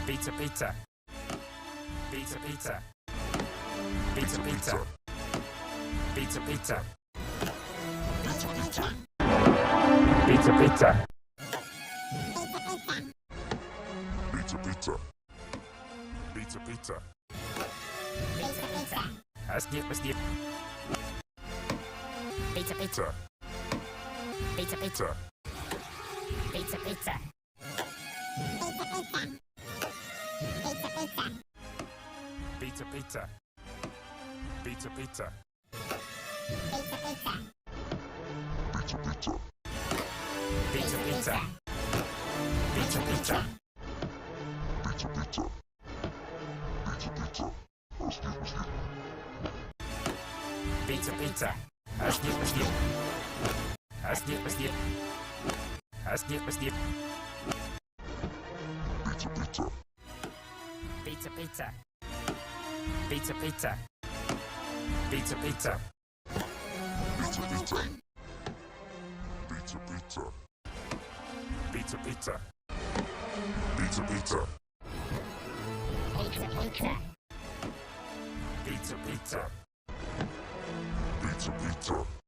Pizza, pizza. Pizza, pizza. Pizza, pizza. Pizza, pizza. Pizza, pizza. Pizza, pizza. Pizza, pizza. Pizza, pizza. Pizza, pizza. Asdiep, asdiep. Pizza, pizza. Pizza, pizza. Pizza, pizza. Pizza, pizza. Pizza, pizza. Pizza, pizza. Pizza, pizza. Pizza, pizza. Pizza, pizza. Pizza, pizza. Pizza, pizza. Pizza, pizza. Pizza, pizza. Asdiep, asdiep. Asdiep, asdiep. Asdiep, asdiep. Pizza, pizza. Pizza, pizza. Pizza, pizza. Pizza, pizza. Pizza, pizza. Pizza, pizza. Pizza, pizza. Pizza, pizza. Pizza, pizza. Pizza, pizza. Pizza, pizza.